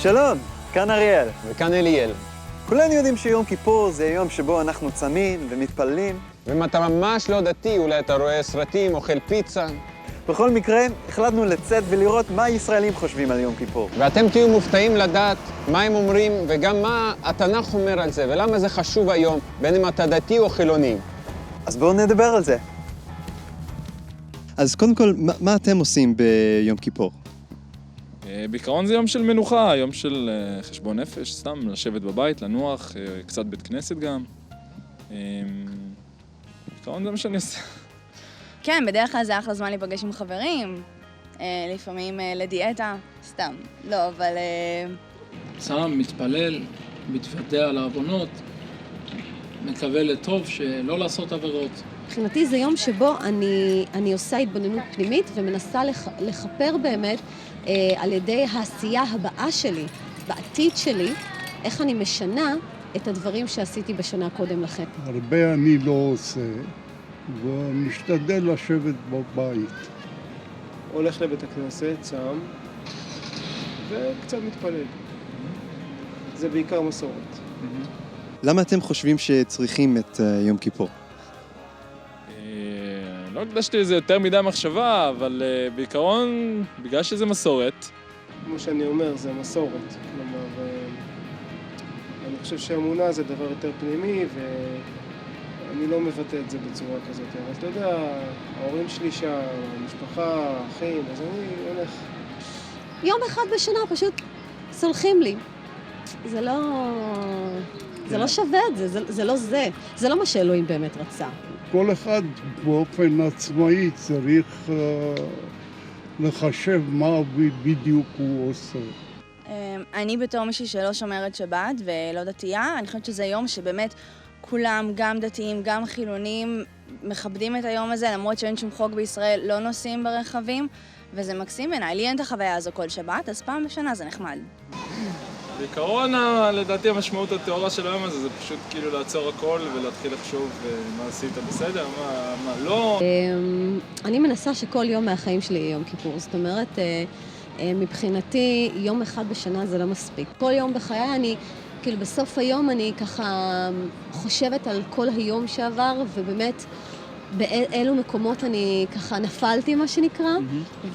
שלום, כאן אריאל. וכאן אליאל. כולנו יודעים שיום כיפור זה יום שבו אנחנו צמים ומתפללים. ואם אתה ממש לא דתי, אולי אתה רואה סרטים, אוכל פיצה. בכל מקרה, החלטנו לצאת ולראות מה הישראלים חושבים על יום כיפור. ואתם תהיו מופתעים לדעת מה הם אומרים וגם מה התנ"ך אומר על זה, ולמה זה חשוב היום, בין אם אתה דתי או חילוני. אז בואו נדבר על זה. אז קודם כל, מה אתם עושים ביום כיפור? בעיקרון זה יום של מנוחה, יום של חשבון נפש, סתם לשבת בבית, לנוח, קצת בית כנסת גם. בעיקרון זה מה שאני עושה. כן, בדרך כלל זה אחלה זמן להיפגש עם חברים, לפעמים לדיאטה, סתם. לא, אבל... צם, מתפלל, מתוודע על העוונות, מקווה לטוב שלא לעשות עבירות. מבחינתי זה יום שבו אני עושה התבוננות פנימית ומנסה לכפר באמת על ידי העשייה הבאה שלי, בעתיד שלי, איך אני משנה את הדברים שעשיתי בשנה קודם לכן. הרבה אני לא עושה, ומשתדל לשבת בבית. הולך לבית הכנסת, צם, וקצת מתפלל. זה בעיקר מסורת. למה אתם חושבים שצריכים את יום כיפור? לא הקדשתי לזה יותר מדי מחשבה, אבל בעיקרון, בגלל שזה מסורת. כמו שאני אומר, זה מסורת. כלומר, אני חושב שאמונה זה דבר יותר פנימי, ואני לא מבטא את זה בצורה כזאת. אבל אתה יודע, ההורים שלי שם, המשפחה, האחים, אז אני הולך. יום אחד בשנה פשוט סולחים לי. זה לא שווה את זה, זה לא זה. זה לא מה שאלוהים באמת רצה. כל אחד באופן עצמאי צריך לחשב מה בדיוק הוא עושה. אני בתור מישהי שלא שומרת שבת ולא דתייה, אני חושבת שזה יום שבאמת כולם, גם דתיים, גם חילונים, מכבדים את היום הזה, למרות שאין שום חוק בישראל, לא נוסעים ברכבים, וזה מקסים בעיניי. לי אין את החוויה הזו כל שבת, אז פעם בשנה זה נחמד. בעיקרון, לדעתי המשמעות התיאוריה של היום הזה זה פשוט כאילו לעצור הכל ולהתחיל לחשוב מה עשית בסדר, מה לא. אני מנסה שכל יום מהחיים שלי יהיה יום כיפור, זאת אומרת, מבחינתי יום אחד בשנה זה לא מספיק. כל יום בחיי אני, כאילו בסוף היום אני ככה חושבת על כל היום שעבר, ובאמת באילו מקומות אני ככה נפלתי מה שנקרא,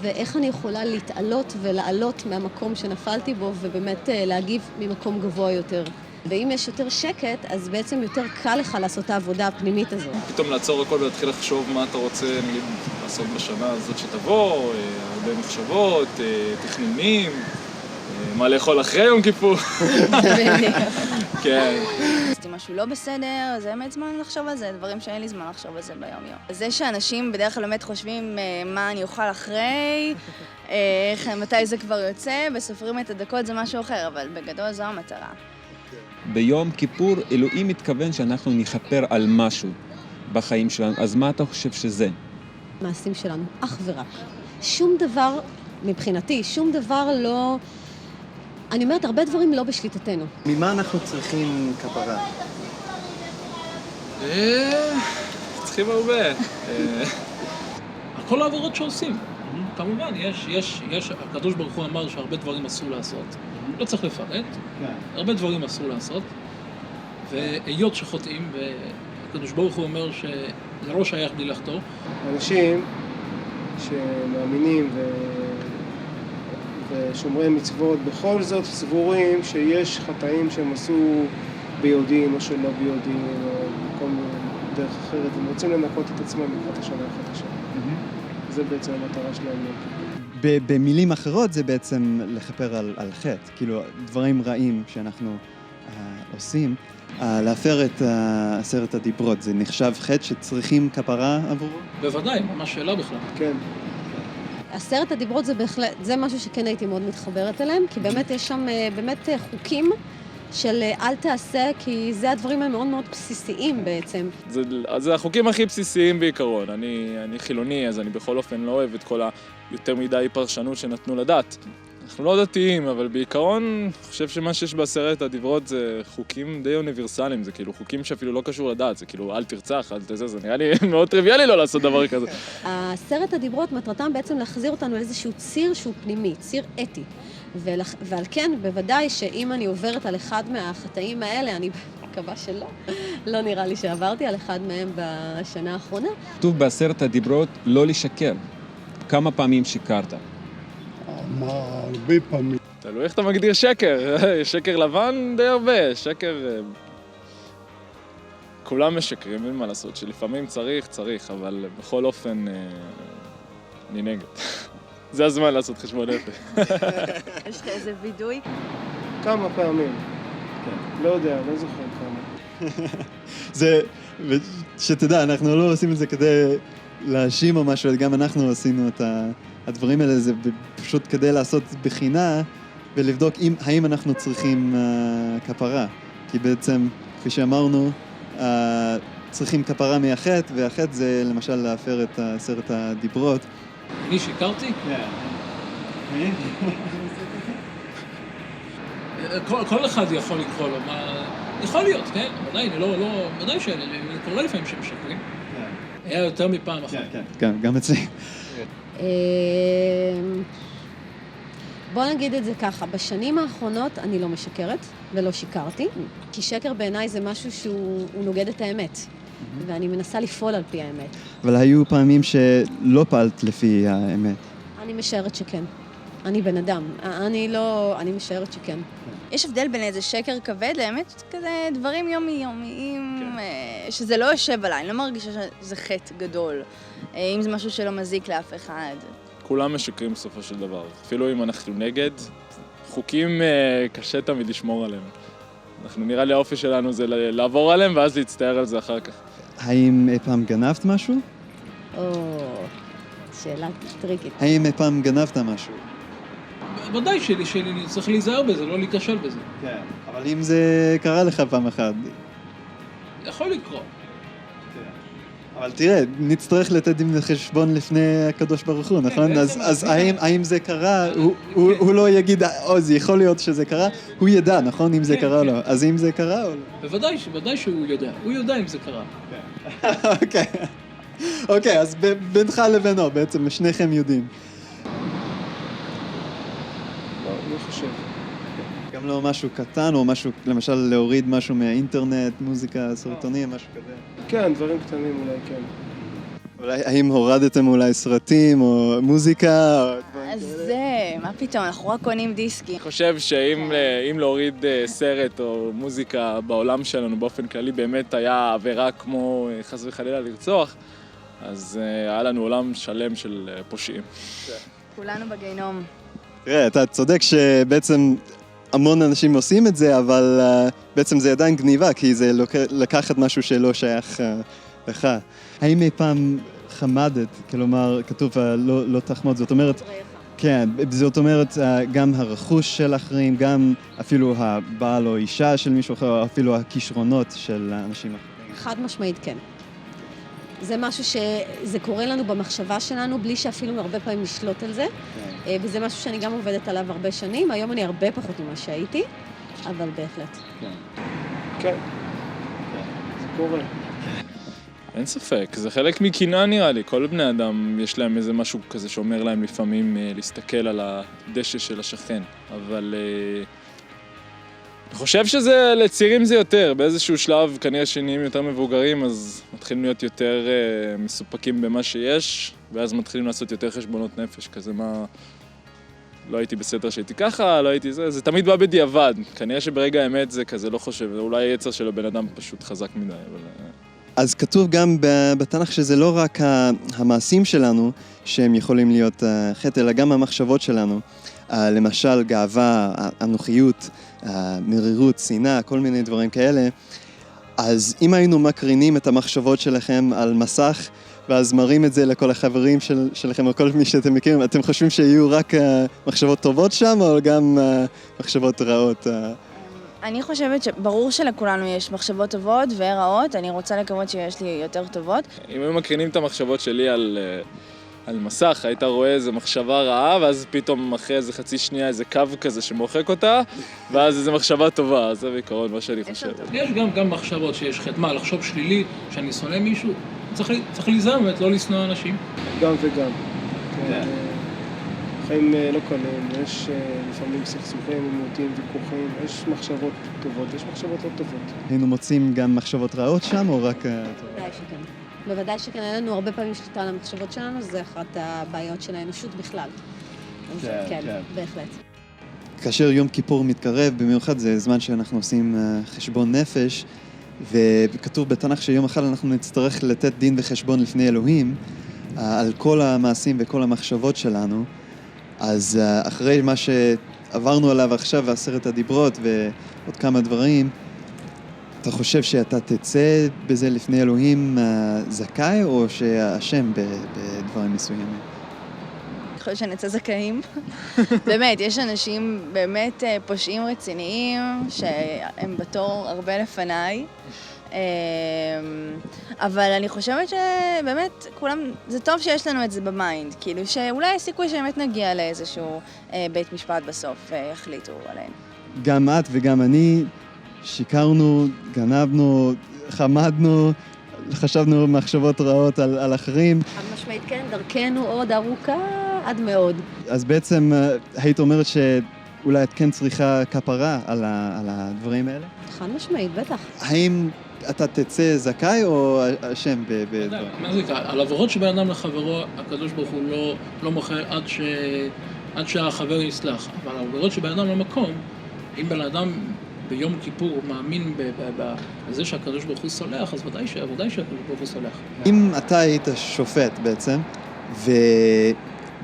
ואיך אני יכולה להתעלות ולעלות מהמקום שנפלתי בו, ובאמת להגיב ממקום גבוה יותר. ואם יש יותר שקט, אז בעצם יותר קל לך לעשות את העבודה הפנימית הזו. פתאום לעצור הכל ולהתחיל לחשוב מה אתה רוצה, נגיד, לעשות בשנה הזאת שתבוא, הרבה מחשבות, תכנונים, מה לאכול אחרי יום כיפור. כן. עשיתי משהו לא בסדר, זה באמת זמן לחשוב על זה, דברים שאין לי זמן לחשוב על זה ביום-יום. זה שאנשים בדרך כלל באמת חושבים מה אני אוכל אחרי, מתי זה כבר יוצא, וסופרים את הדקות זה משהו אחר, אבל בגדול זו המטרה. ביום כיפור אלוהים מתכוון שאנחנו נכפר על משהו בחיים שלנו, אז מה אתה חושב שזה? מעשים שלנו, אך ורק. שום דבר, מבחינתי, שום דבר לא... אני אומרת, הרבה דברים לא בשליטתנו. ממה אנחנו צריכים כפרה? צריכים הרבה. על כל העבירות שעושים. כמובן, הקדוש ברוך הוא אמר שהרבה דברים אסור לעשות. לא צריך לפרט. הרבה דברים אסור לעשות. והיות שחוטאים, והקדוש ברוך הוא אומר שזה לא שייך בלי לחטוא. אנשים שמאמינים ושומרי מצוות, בכל זאת סבורים שיש חטאים שהם עשו ביודעין או שלא ביודעין, או כל דרך אחרת, הם רוצים לנקות את עצמם לקראת השנה החדשה. זה בעצם המטרה שלהם. במילים אחרות זה בעצם לכפר על חטא, כאילו דברים רעים שאנחנו עושים. להפר את 10 הדיברות, זה נחשב חטא שצריכים כפרה עבורו? בוודאי, ממש שאלה בכלל. כן. 10 הדיברות זה בהחלט, זה משהו שכן הייתי מאוד מתחברת אליהם, כי באמת יש שם באמת חוקים של אל תעשה, כי זה הדברים המאוד מאוד בסיסיים בעצם. זה החוקים הכי בסיסיים בעיקרון. אני חילוני, אז אני בכל אופן לא אוהב את כל היותר מדי פרשנות שנתנו לדת. אנחנו לא דתיים, אבל בעיקרון אני חושב שמה שיש ב10 הדיברות זה חוקים די אוניברסליים, זה כאילו חוקים שאפילו לא קשור לדת, זה כאילו אל תרצח, אל תזה, זה נראה לי מאוד טריוויאלי לא לעשות דבר כזה. 10 הדיברות מטרתם בעצם להחזיר אותנו לאיזשהו ציר שהוא פנימי, ציר אתי. ועל כן, בוודאי שאם אני עוברת על אחד מהחטאים האלה, אני מקווה שלא, לא נראה לי שעברתי על אחד מהם בשנה האחרונה. כתוב בעשרת הדיברות לא לשקר. כמה פעמים שיקרת? מה, הרבה פעמים. תלוי איך אתה מגדיר שקר. שקר לבן די הרבה, שקר... כולם משקרים, אין מה לעשות, שלפעמים צריך, אבל בכל אופן אני נגד. זה הזמן לעשות חשבון נפש. יש לך איזה וידוי? כמה פעמים. לא יודע, לא זוכר כמה. זה, שתדע, אנחנו לא עושים את זה כדי להאשים או משהו, גם אנחנו עשינו את הדברים האלה, זה פשוט כדי לעשות בחינה ולבדוק האם אנחנו צריכים כפרה. כי בעצם, כפי שאמרנו, צריכים כפרה מהחטא, והחטא זה למשל להפר את 10 הדיברות. אני שיקרתי? כן. כל אחד יכול לקרוא לו, יכול להיות, כן? ודאי שאני קורא לפעמים שהם משקרים. היה יותר מפעם אחת. כן, גם אצלי. בוא נגיד את זה ככה, בשנים האחרונות אני לא משקרת ולא שיקרתי, כי שקר בעיניי זה משהו שהוא נוגד את האמת, ואני מנסה לפעול על פי האמת. אבל היו פעמים שלא פעלת לפי האמת. אני משערת שכן. אני בן אדם. אני משערת שכן. יש הבדל בין איזה שקר כבד לאמת כזה דברים יומיים, שזה לא יושב עליי, אני לא מרגישה שזה חטא גדול, אם זה משהו שלא מזיק לאף אחד. כולם משקרים בסופו של דבר. אפילו אם אנחנו נגד, חוקים קשה תמיד לשמור עליהם. אנחנו נראה לי האופי שלנו זה לעבור עליהם ואז להצטער על זה אחר כך. האם אי פעם גנבת משהו? שאלה טריקית. האם אי פעם גנבת משהו? ודאי שלי צריך להיזהר בזה, לא להיכשל בזה. כן. אבל אם זה קרה לך פעם אחת? יכול לקרות. אבל תראה, נצטרך לתת דין חשבון לפני הקדוש ברוך הוא, נכון? אז האם זה קרה, הוא לא יגיד, זה יכול להיות שזה קרה, הוא ידע, נכון? אם זה קרה או לא. אז אם זה קרה או לא? בוודאי שהוא יודע. הוא יודע אם זה קרה. אוקיי, אז בינך לבינו, בעצם, שניכם יודעים. לא חושב. גם לא משהו קטן, או משהו, למשל, להוריד משהו מהאינטרנט, מוזיקה, סרטונים, משהו כזה. כן, דברים קטנים אולי כן. אולי, האם הורדתם אולי סרטים, או מוזיקה, או דברים אז כאלה? זה, מה פתאום, אנחנו רק קונים דיסקים. אני חושב שאם להוריד סרט או מוזיקה בעולם שלנו באופן כללי באמת היה עבירה כמו חס וחלילה לרצוח, אז היה לנו עולם שלם של פושעים. כולנו בגיהנום. תראה, אתה צודק שבעצם המון אנשים עושים את זה, אבל בעצם זה עדיין גניבה, כי זה לקחת משהו שלא שייך לך. האם אי פעם חמדת, כלומר, כתוב לא תחמוד, זאת אומרת, כן, זאת אומרת, גם הרכוש של אחרים, גם אפילו הבעל או אישה של מישהו אחר, אפילו הכישרונות של אנשים אחרים. חד משמעית כן. זה משהו שזה קורה לנו במחשבה שלנו, בלי שאפילו הרבה פעמים נשלוט על זה. וזה משהו שאני גם עובדת עליו הרבה שנים. היום אני הרבה פחות ממה שהייתי, אבל בהחלט. כן. זה קורה. אין ספק, זה חלק מקינה נראה לי. כל בני אדם יש להם איזה משהו כזה שאומר להם לפעמים להסתכל על הדשא של השכן. אבל אני חושב שזה, לצעירים זה יותר. באיזשהו שלב כנראה שנהיים יותר מבוגרים, אז מתחילים להיות יותר מסופקים במה שיש, ואז מתחילים לעשות יותר חשבונות נפש, כזה מה... לא הייתי בסדר שהייתי ככה, לא הייתי זה, זה תמיד בא בדיעבד. כנראה שברגע האמת זה כזה, לא חושב, אולי היצר של הבן אדם פשוט חזק מדי, אבל... אז כתוב גם בתנ"ך שזה לא רק המעשים שלנו שהם יכולים להיות חטא, אלא גם המחשבות שלנו. למשל, גאווה, אנוכיות, מרירות, שנאה, כל מיני דברים כאלה. אז אם היינו מקרינים את המחשבות שלכם על מסך, ואז מראים את זה לכל החברים שלכם, או כל מי שאתם מכירים, אתם חושבים שיהיו רק מחשבות טובות שם, או גם מחשבות רעות? אני חושבת שברור שלכולנו יש מחשבות טובות ורעות, אני רוצה לקוות שיש לי יותר טובות. אם היו מקרינים את המחשבות שלי על מסך, היית רואה איזו מחשבה רעה, ואז פתאום אחרי איזה חצי שנייה איזה קו כזה שמוחק אותה, ואז איזו מחשבה טובה, אז זה בעיקרון מה שאני חושב. יש גם מחשבות שיש חטא, מה, לחשוב שלילי, שאני שונא מישהו? צריך להיזהר באמת, לא לשנוא אנשים. גם וגם. חיים לא קלים, יש לפעמים סכסוכים, עימותים, ויכוחים, יש מחשבות טובות, יש מחשבות לא טובות. היינו מוצאים גם מחשבות רעות שם, או רק... בוודאי שכן. בוודאי שכן, אין לנו הרבה פעמים שליטה על המחשבות שלנו, זה אחת הבעיות של האנושות בכלל. אז כן, בהחלט. כאשר יום כיפור מתקרב, במיוחד זה זמן שאנחנו עושים חשבון נפש, וכתוב בתנ"ך שיום אחד אנחנו נצטרך לתת דין וחשבון לפני אלוהים, על כל המעשים וכל המחשבות שלנו. אז אחרי מה שעברנו עליו עכשיו, 10 הדיברות ועוד כמה דברים, אתה חושב שאתה תצא בזה לפני אלוהים זכאי, או שהשם בדברים מסוימים? אני חושבת שנצא זכאים. באמת, יש אנשים באמת פושעים רציניים, שהם בתור הרבה לפניי. אבל אני חושבת שבאמת כולם, זה טוב שיש לנו את זה במיינד, כאילו שאולי יש סיכוי שבאמת נגיע לאיזשהו בית משפט בסוף ויחליטו עליהם. גם את וגם אני שיקרנו, גנבנו, חמדנו, חשבנו מחשבות רעות על אחרים. חד משמעית כן, דרכנו עוד ארוכה עד מאוד. אז בעצם היית אומרת שאולי את כן צריכה כפרה על הדברים האלה? חד משמעית, בטח. האם אתה תצא זכאי או השם בדברים? מה זה יקרה? על עבירות שבין אדם לחברו, הקדוש ברוך הוא לא מוכר עד שהחבר יסלח. אבל על עבירות שבין אדם למקום, אם בן אדם ביום כיפור מאמין בזה שהקדוש ברוך הוא סולח, אז ודאי שהקדוש ברוך הוא סולח. אם אתה היית שופט בעצם,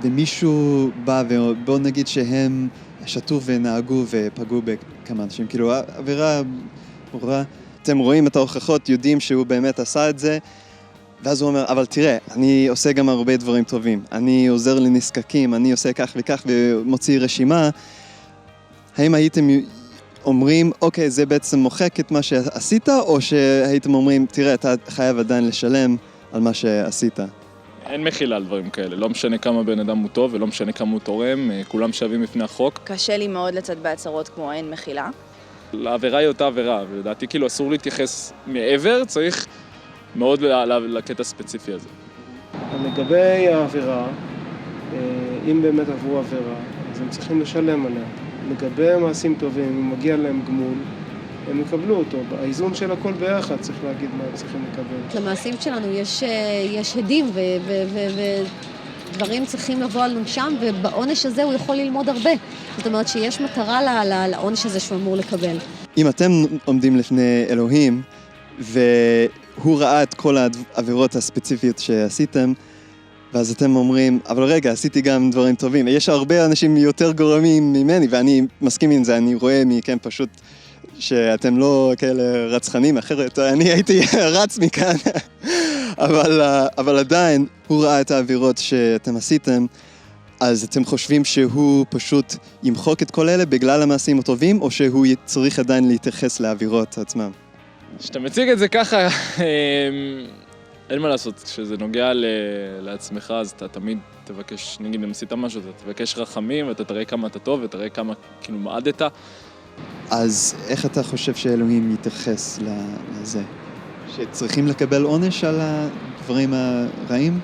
ומישהו בא ובוא נגיד שהם שתו ונהגו ופגעו בכמה אנשים, כאילו עבירה ברורה, אתם רואים את ההוכחות, יודעים שהוא באמת עשה את זה, ואז הוא אומר, אבל תראה, אני עושה גם הרבה דברים טובים, אני עוזר לנזקקים, אני עושה כך וכך ומוציא רשימה, האם הייתם אומרים, אוקיי, זה בעצם מוחק את מה שעשית, או שהייתם אומרים, תראה, אתה חייב עדיין לשלם על מה שעשית? אין מחילה על דברים כאלה, לא משנה כמה בן אדם הוא טוב ולא משנה כמה הוא תורם, כולם שווים לפני החוק. קשה לי מאוד לצאת בהצהרות כמו אין מחילה. העבירה היא אותה עבירה, ולדעתי כאילו אסור להתייחס מעבר, צריך מאוד לקטע הספציפי הזה. לגבי העבירה, אם באמת עברו עבירה, אז הם צריכים לשלם עליה. לגבי מעשים טובים, אם מגיע להם גמול, הם יקבלו אותו. האיזון של הכל ביחד צריך להגיד מה הם צריכים לקבל. למעשים שלנו יש הדים ודברים צריכים לבוא על נושם, ובעונש הזה הוא יכול ללמוד הרבה. זאת אומרת שיש מטרה לעונש הזה שהוא אמור לקבל. אם אתם עומדים לפני אלוהים, והוא ראה את כל העבירות הספציפיות שעשיתם, ואז אתם אומרים, אבל רגע, עשיתי גם דברים טובים. יש הרבה אנשים יותר גורמים ממני, ואני מסכים עם זה, אני רואה מכם פשוט שאתם לא כאלה רצחנים, אחרת אני הייתי רץ מכאן. אבל עדיין, הוא ראה את העבירות שאתם עשיתם, אז אתם חושבים שהוא פשוט ימחוק את כל אלה בגלל המעשים הטובים, או שהוא צריך עדיין להתייחס לעבירות עצמם? כשאתה מציג את זה ככה, אין מה לעשות, כשזה נוגע לעצמך, אז אתה תמיד תבקש, נגיד אם עשית משהו, אתה תבקש רחמים, ואתה תראה כמה אתה טוב, ותראה כמה כאילו מעדת. אז איך אתה חושב שאלוהים יתייחס לזה? שצריכים לקבל עונש על הדברים הרעים?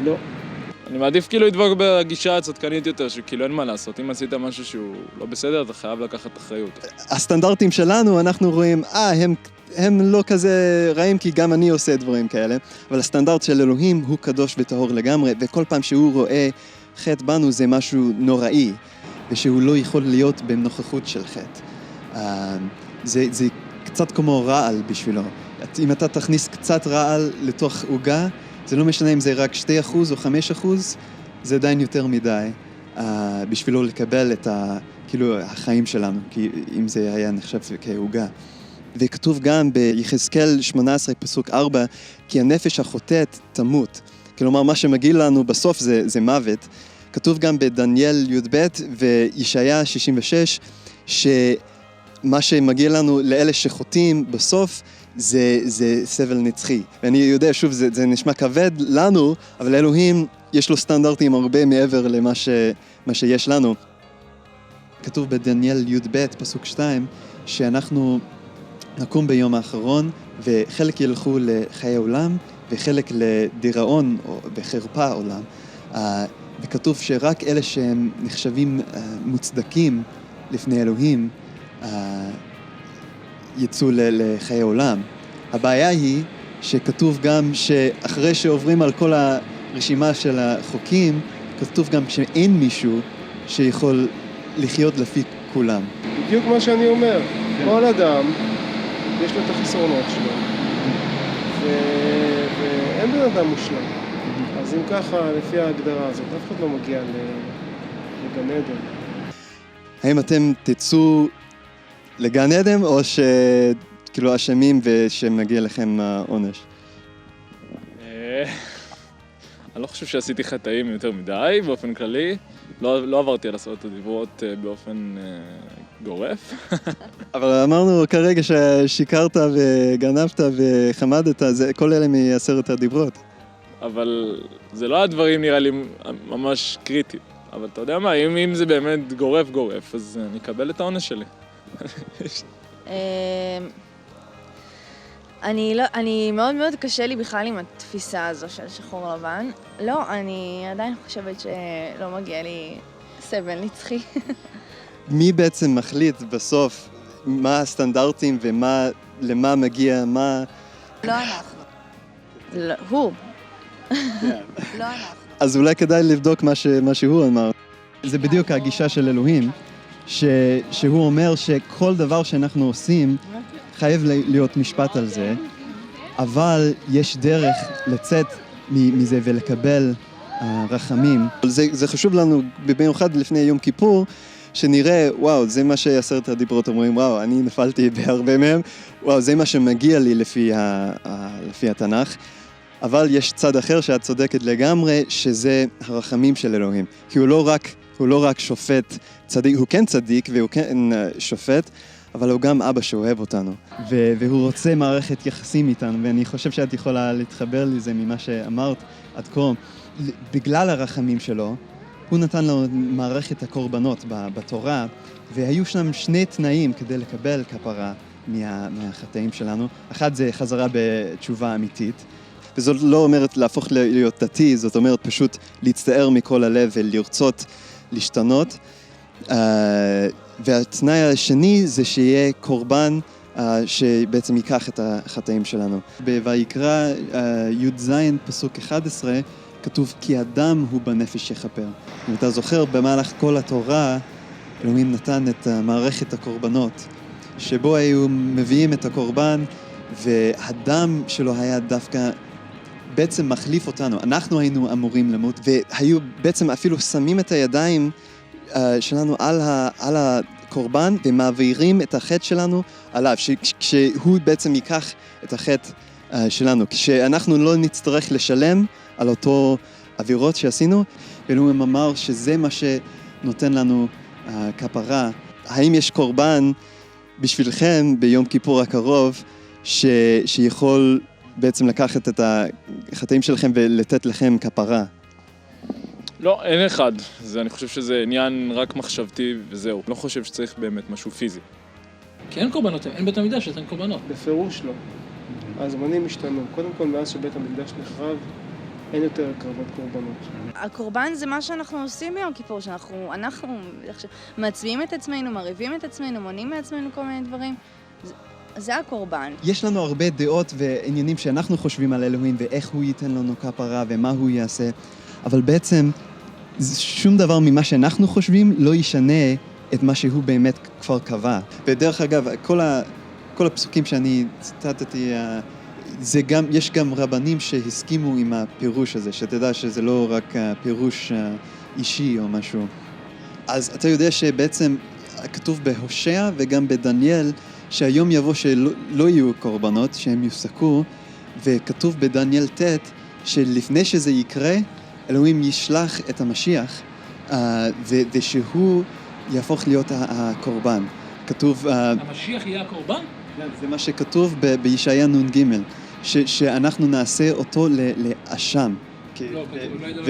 לא. אני מעדיף כאילו לדבוק בגישה הצדקנית יותר, שכאילו אין מה לעשות. אם עשית משהו שהוא לא בסדר, אתה חייב לקחת אחריות. הסטנדרטים שלנו, אנחנו רואים, הם לא כזה רעים, כי גם אני עושה דברים כאלה, אבל הסטנדרט של אלוהים הוא קדוש וטהור לגמרי, וכל פעם שהוא רואה חטא בנו זה משהו נוראי, ושהוא לא יכול להיות בנוכחות של חטא. זה קצת כמו רעל בשבילו. אם אתה תכניס קצת רעל לתוך עוגה, זה לא משנה אם זה רק 2% או 5%, זה עדיין יותר מדי בשבילו לקבל את כאילו החיים שלנו, כי אם זה היה נחשב כעוגה. וכתוב גם ביחזקאל 18 פסוק 4, כי הנפש החוטאת תמות. כלומר, מה שמגיע לנו בסוף זה מוות. כתוב גם בדניאל י"ב וישעיה 66, שמה שמגיע לנו לאלה שחוטאים בסוף, זה סבל נצחי. ואני יודע, שוב, זה נשמע כבד לנו, אבל אלוהים יש לו סטנדרטים הרבה מעבר למה שיש לנו. כתוב בדניאל י"ב פסוק 2, שאנחנו נקום ביום האחרון, וחלק ילכו לחיי עולם, וחלק לדיראון וחרפה עולם. וכתוב שרק אלה שהם נחשבים מוצדקים לפני אלוהים יצאו לחיי עולם. הבעיה היא שכתוב גם שאחרי שעוברים על כל הרשימה של החוקים, כתוב גם שאין מישהו שיכול לחיות לפי כולם. בדיוק מה שאני אומר, כל אדם יש לו את החסרונות שלו, ואין בן אדם מושלם. אז אם ככה, לפי ההגדרה הזאת, אף אחד לא מגיע לגן עדן. האם אתם תצאו לגן עדן, או שכאילו אשמים ושמגיע לכם העונש? אני לא חושב שעשיתי חטאים יותר מדי, באופן כללי. לא עברתי על עשרת הדיברות באופן גורף. אבל אמרנו כרגע ששיקרת וגנבת וחמדת, כל אלה מעשרת הדיברות. אבל זה לא הדברים נראה לי ממש קריטיים. אבל אתה יודע מה, אם זה באמת גורף, אז אני אקבל את העונש שלי. אני מאוד מאוד קשה לי בכלל עם התפיסה הזו של שחור לבן. לא, אני עדיין חושבת שלא מגיע לי סבל נצחי. מי בעצם מחליט בסוף מה הסטנדרטים ולמה מגיע, מה... לא אנחנו. לא, הוא. לא אנחנו. אז אולי כדאי לבדוק מה שהוא אמר. זה בדיוק הגישה של אלוהים, שהוא אומר שכל דבר שאנחנו עושים חייב להיות משפט על זה, אבל יש דרך לצאת מזה ולקבל רחמים. זה חשוב לנו במיוחד לפני יום כיפור, שנראה, וואו, זה מה שעשרת הדיברות אומרים, וואו, אני נפלתי בהרבה מהם, וואו, זה מה שמגיע לי לפי התנ"ך. אבל יש צד אחר שאת צודקת לגמרי, שזה הרחמים של אלוהים. כי הוא לא רק שופט צדיק, הוא כן צדיק והוא כן שופט, אבל הוא גם אבא שאוהב אותנו. והוא רוצה מערכת יחסים איתנו, ואני חושב שאת יכולה להתחבר לזה ממה שאמרת עד כה. בגלל הרחמים שלו, הוא נתן לנו מערכת הקורבנות בתורה, והיו שם שני תנאים כדי לקבל כפרה מהחטאים שלנו. אחד זה חזרה בתשובה אמיתית, וזאת לא אומרת להפוך להיות דתי, זאת אומרת פשוט להצטער מכל הלב ולרצות להשתנות. והתנאי השני זה שיהיה קורבן שבעצם ייקח את החטאים שלנו. בויקרא י"ז פסוק 11 כתוב כי אדם הוא בנפש יכפר. אם אתה זוכר, במהלך כל התורה אלוהים נתן את מערכת הקורבנות, שבו היו מביאים את הקורבן והדם שלו היה דווקא בעצם מחליף אותנו. אנחנו היינו אמורים למות, והיו בעצם אפילו שמים את הידיים שלנו על הקורבן ומעבירים את החטא שלנו עליו, כשהוא בעצם ייקח את החטא שלנו, כשאנחנו לא נצטרך לשלם על אותו עבירות שעשינו. ואלוהים אמר שזה מה שנותן לנו כפרה. האם יש קורבן בשבילכם ביום כיפור הקרוב שיכול בעצם לקחת את החטאים שלכם ולתת לכם כפרה? לא, אין אחד. אני חושב שזה עניין רק מחשבתי וזהו. לא חושב שצריך באמת משהו פיזי. כי אין קורבנות, אין בית המקדש, אין קורבנות. בפירוש לא. הזמנים השתנו. קודם כל, מאז שבית המקדש נחרב, אין יותר הקרבת קורבנות. הקורבן זה מה שאנחנו עושים ביום כיפור, שאנחנו מעצבים את עצמנו, מריבים את עצמנו, מונעים מעצמנו כל מיני דברים. זה הקורבן. יש לנו הרבה דעות ועניינים שאנחנו חושבים על אלוהים ואיך הוא ייתן לנו כפרה ומה הוא יעשה, אבל בעצם שום דבר ממה שאנחנו חושבים לא ישנה את מה שהוא באמת כבר קבע. ודרך אגב, כל הפסוקים שאני ציטטתי, יש גם רבנים שהסכימו עם הפירוש הזה, שתדע שזה לא רק פירוש אישי או משהו. אז אתה יודע שבעצם כתוב בהושע וגם בדניאל, שהיום יבוא שלא יהיו קורבנות, שהם יופסקו, וכתוב בדניאל ט' שלפני שזה יקרה, אלוהים ישלח את המשיח, ושהוא יהפוך להיות הקורבן. כתוב... המשיח יהיה הקורבן? זה מה שכתוב בישעיה נ"ג, שאנחנו נעשה אותו לאשם. לא, לא ידעו.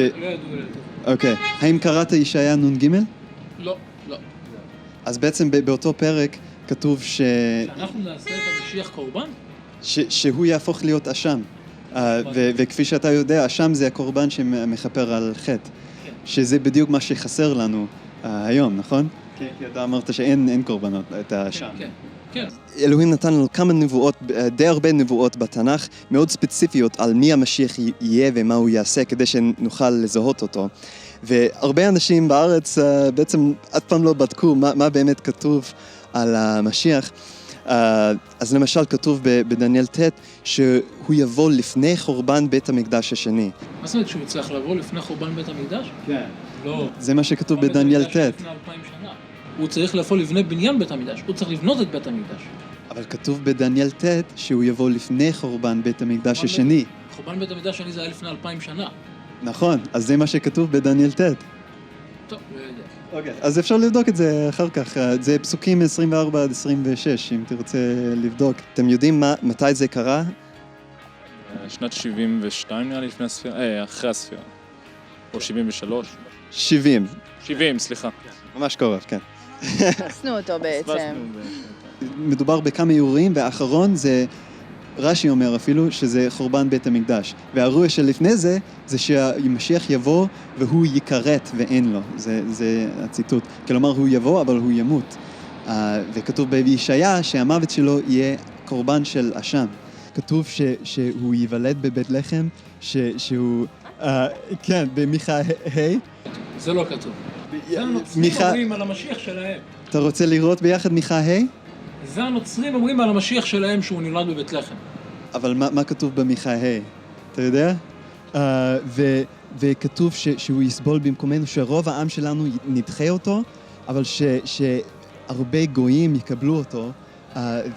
אוקיי. האם קראת ישעיה נ"ג? לא. אז בעצם באותו פרק כתוב שאנחנו נעשה את המשיח קורבן? שהוא יהפוך להיות אשם. וכפי שאתה יודע, אשם זה הקורבן שמכפר על חטא, שזה בדיוק מה שחסר לנו היום, נכון? כי אתה אמרת שאין קורבנות, את האשם. כן. אלוהים נתן לנו כמה נבואות, די הרבה נבואות בתנ"ך, מאוד ספציפיות על מי המשיח יהיה ומה הוא יעשה, כדי שנוכל לזהות אותו. והרבה אנשים בארץ בעצם אף פעם לא בדקו מה באמת כתוב על המשיח. אז למשל כתוב בדניאל ט' שהוא יבוא לפני חורבן בית המקדש השני. מה זאת אומרת שהוא יצטרך לבוא לפני חורבן בית המקדש? כן. לא. זה מה שכתוב בדניאל ט'. לפני 2000 שנה. הוא צריך לפעול לבני בניין בית המקדש, הוא צריך לבנות את בית המקדש. אבל כתוב בדניאל ט' שהוא יבוא לפני חורבן בית המקדש השני. חורבן בית המקדש השני זה היה לפני 2000 שנה. נכון, אז זה מה שכתוב בדניאל ט'. טוב, לא יודע. אוקיי, אז אפשר לבדוק את זה אחר כך. זה פסוקים 24 עד 26, אם תרצה לבדוק. אתם יודעים מתי זה קרה? שנת 72 נראה לי לפני הספירה, אחרי הספירה. או 73. 70. 70, סליחה. ממש קרוב, כן. עשנו אותו בעצם. מדובר בכמה אירועים, והאחרון זה, רש"י אומר אפילו, שזה חורבן בית המקדש. והאירוע שלפני זה, זה שהמשיח יבוא והוא ייכרת ואין לו. זה הציטוט. כלומר, הוא יבוא אבל הוא ימות. וכתוב בישעיה שהמוות שלו יהיה קורבן של אשם. כתוב שהוא ייוולד בבית לחם, שהוא, כן, במיכה ה'. זה לא כתוב. זה הנוצרים אומרים על המשיח שלהם. אתה רוצה לראות ביחד מיכה ה'? זה הנוצרים אומרים על המשיח שלהם שהוא נולד בבית לחם. אבל מה כתוב במיכה ה'? אתה יודע? וכתוב שהוא יסבול במקומנו, שרוב העם שלנו נדחה אותו, אבל שהרבה גויים יקבלו אותו,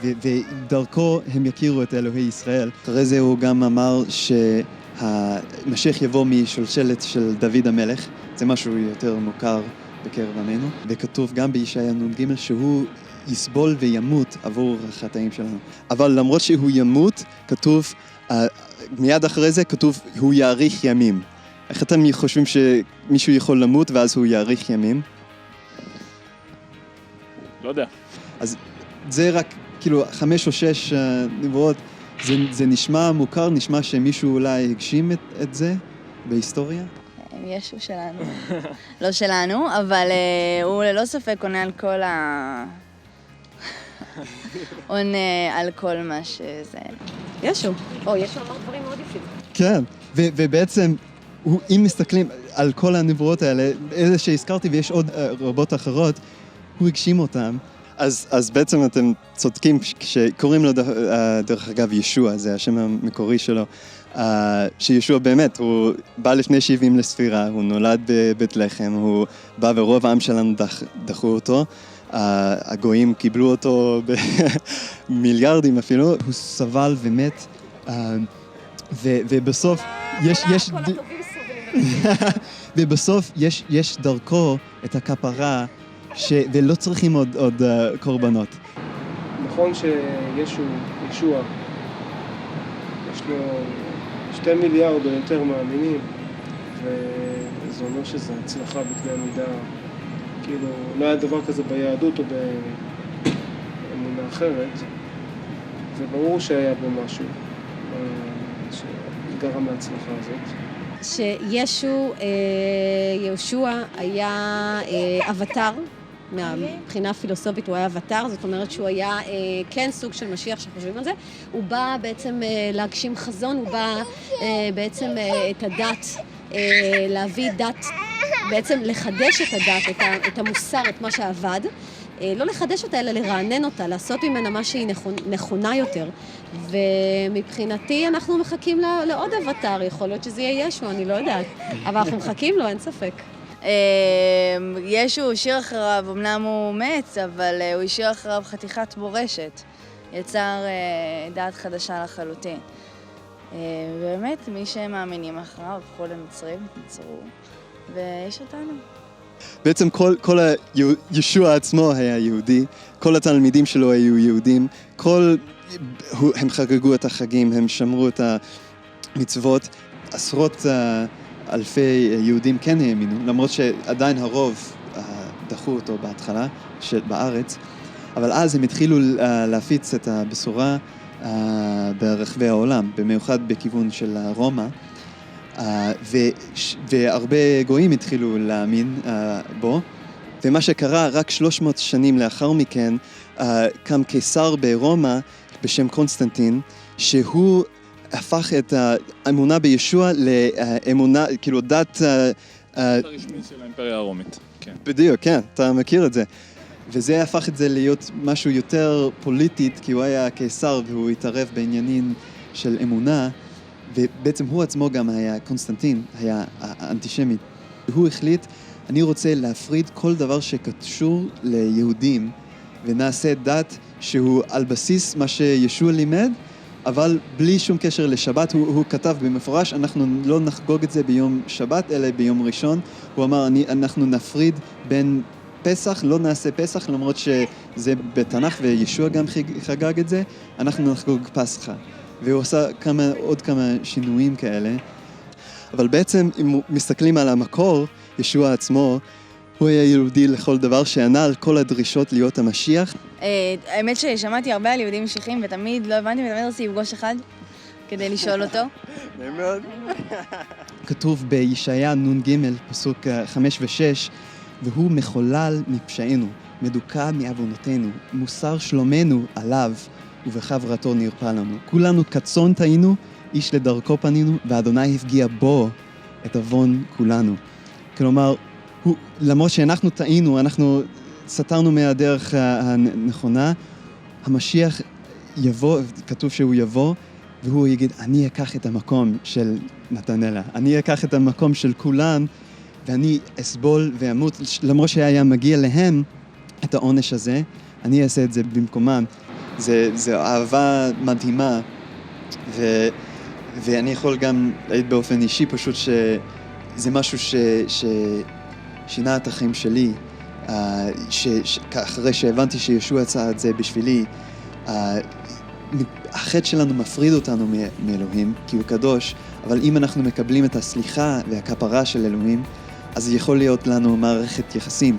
ודרכו הם יכירו את אלוהי ישראל. אחרי זה הוא גם אמר שהמשיח יבוא משושלת של דוד המלך, זה משהו יותר מוכר בקרב עמנו, וכתוב גם בישעיה נ"ג שהוא יסבול וימות עבור החטאים שלנו. אבל למרות שהוא ימות, כתוב, מיד אחרי זה כתוב, הוא יאריך ימים. איך אתם חושבים שמישהו יכול למות ואז הוא יאריך ימים? לא יודע. אז זה רק כאילו 5 או 6 נבואות, זה נשמע מוכר, נשמע שמישהו אולי הגשים את זה בהיסטוריה? ישו שלנו. לא שלנו, אבל הוא ללא ספק עונה על כל עונה על כל מה שזה. ישו. ישו אמר דברים מאוד יפים. כן, ובעצם, אם מסתכלים על כל הנבואות האלה, אלה שהזכרתי ויש עוד רבות אחרות, הוא הגשים אותם. אז בעצם אתם צודקים שקוראים לו דרך אגב ישוע, זה השם המקורי שלו, שישוע באמת, הוא בא לפני 70 לספירה, הוא נולד בבית לחם, הוא בא ורוב העם שלנו דחו אותו, הגויים קיבלו אותו במיליארדים אפילו, הוא סבל ומת, ובסוף יש ובסוף יש דרכו את הכפרה ולא צריכים עוד קורבנות. נכון שישוע, יש לו 2 מיליארד או יותר מאמינים, וזה אומר שזו הצלחה בקנה מידה, כאילו לא היה דבר כזה ביהדות או באמונה אחרת, וברור שהיה בו משהו שגרם להצלחה הזאת. יהושע היה אבטר, מהבחינה הפילוסופית הוא היה אבטר, זאת אומרת שהוא היה כן סוג של משיח שחושבים על זה. הוא בא בעצם להגשים חזון, הוא בא בעצם את הדת, להביא דת, בעצם לחדש את הדת, את המוסר, את מה שעבד. לא לחדש אותה, אלא לרענן אותה, לעשות ממנה מה שהיא נכונה יותר. ומבחינתי אנחנו מחכים לעוד אבטר, יכול להיות שזה יהיה ישו, אני לא יודעת. אבל אנחנו מחכים לו, אין ספק. ישו השאיר אחריו, אמנם הוא מת, אבל הוא השאיר אחריו חתיכת מורשת. יצר דת חדשה לחלוטין. באמת, מי שמאמינים אחריו, הפכו לנוצרים, נצרו, ויש אותנו. בעצם כל ישוע עצמו היה יהודי, כל התלמידים שלו היו יהודים, הם חגגו את החגים, הם שמרו את המצוות, עשרות אלפי יהודים כן האמינו, למרות שעדיין הרוב דחו אותו בהתחלה בארץ, אבל אז הם התחילו להפיץ את הבשורה ברחבי העולם, במיוחד בכיוון של רומא, והרבה גויים התחילו להאמין בו, ומה שקרה רק 300 שנים לאחר מכן, קם קיסר ברומא בשם קונסטנטין, שהוא הפך את האמונה בישוע לאמונה, כאילו דת... הרשמית של האימפריה הרומית, כן. בדיוק, כן, אתה מכיר את זה. וזה הפך את זה להיות משהו יותר פוליטית, כי הוא היה קיסר והוא התערב בעניינים של אמונה, ובעצם הוא עצמו גם היה, קונסטנטין, היה אנטישמי. הוא החליט, אני רוצה להפריד כל דבר שקשור ליהודים, ונעשה דת שהוא על בסיס מה שישוע לימד, אבל בלי שום קשר לשבת. הוא כתב במפורש, אנחנו לא נחגוג את זה ביום שבת, אלא ביום ראשון. הוא אמר, אנחנו נפריד בין פסח, לא נעשה פסח, למרות שזה בתנ"ך וישוע גם חגג את זה, אנחנו נחגוג פסחה. והוא עושה עוד כמה שינויים כאלה. אבל בעצם, אם מסתכלים על המקור, ישוע עצמו, הוא היה יהודי לכל דבר שענה על כל הדרישות להיות המשיח. האמת ששמעתי הרבה על יהודים משיחים, ותמיד לא הבנתי, ותמיד רציתי לפגוש אחד כדי לשאול אותו. מאוד. כתוב בישעיה נ"ג, פסוק 5 ו-6, והוא מחולל מפשענו, מדוכא מעוונותינו, מוסר שלומנו עליו, ובחברתו נרפא לנו. כולנו כצאן טעינו, איש לדרכו פנינו, ואדוני הפגיע בו את עוון כולנו. כלומר, למרות שאנחנו טעינו, אנחנו סתרנו מהדרך הנכונה, המשיח יבוא, כתוב שהוא יבוא, והוא יגיד, אני אקח את המקום של נתנאלה, אני אקח את המקום של כולם, ואני אסבול ואמות, למרות שהיה מגיע להם את העונש הזה, אני אעשה את זה במקומם. זה אהבה מדהימה, ואני יכול גם להגיד באופן אישי פשוט שזה משהו ששינה את החיים שלי, אחרי שהבנתי שישוע עשה את זה בשבילי. החטא שלנו מפריד אותנו מאלוהים, כי הוא קדוש, אבל אם אנחנו מקבלים את הסליחה והכפרה של אלוהים, אז יכול להיות לנו מערכת יחסים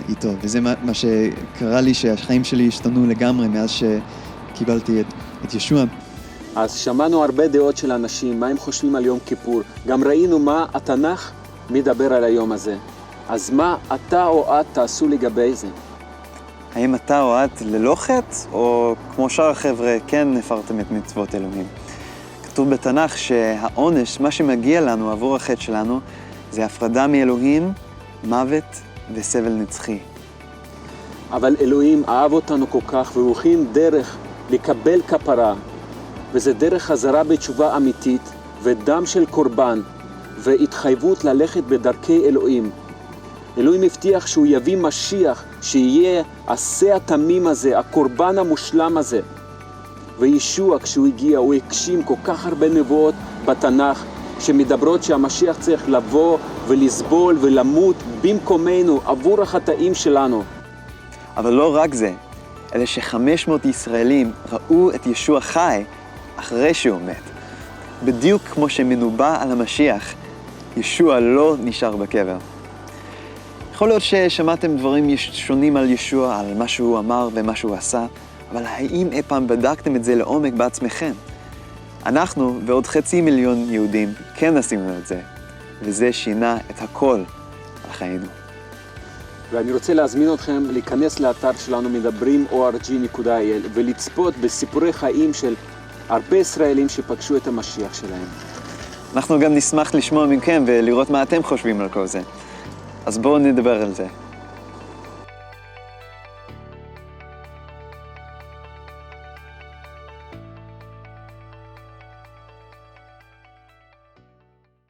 איתו, וזה מה שקרה לי, שהחיים שלי השתנו לגמרי מאז שקיבלתי את ישוע. אז שמענו הרבה דעות של אנשים, מה הם חושבים על יום כיפור. גם ראינו מה התנ"ך מדבר על היום הזה. אז מה אתה או את תעשו לגבי זה? האם אתה או את ללא חטא, או כמו שאר החבר'ה, כן הפרתם את מצוות אלוהים? כתוב בתנ"ך שהעונש, מה שמגיע לנו עבור החטא שלנו, זה הפרדה מאלוהים, מוות וסבל נצחי. אבל אלוהים אהב אותנו כל כך, והוא הכין דרך לקבל כפרה, וזה דרך חזרה בתשובה אמיתית, ודם של קורבן, והתחייבות ללכת בדרכי אלוהים. אלוהים הבטיח שהוא יביא משיח, שיהיה עשה התמים הזה, הקורבן המושלם הזה. וישוע, כשהוא הגיע, הוא הגשים כל כך הרבה נבואות בתנ"ך, שמדברות שהמשיח צריך לבוא ולסבול ולמות במקומנו עבור החטאים שלנו. אבל לא רק זה, אלא ש500 ישראלים ראו את ישוע חי אחרי שהוא מת. בדיוק כמו שמנובא על המשיח, ישוע לא נשאר בקבר. יכול להיות ששמעתם דברים שונים על ישוע, על מה שהוא אמר ומה שהוא עשה, אבל האם אי פעם בדקתם את זה לעומק בעצמכם? אנחנו ועוד 500,000 יהודים כן עשינו את זה, וזה שינה את הכל על חיינו. ואני רוצה להזמין אתכם להיכנס לאתר שלנו מדברים.org.il ולצפות בסיפורי חיים של הרבה ישראלים שפגשו את המשיח שלהם. אנחנו גם נשמח לשמוע מכם ולראות מה אתם חושבים על כל זה. אז בואו נדבר על זה.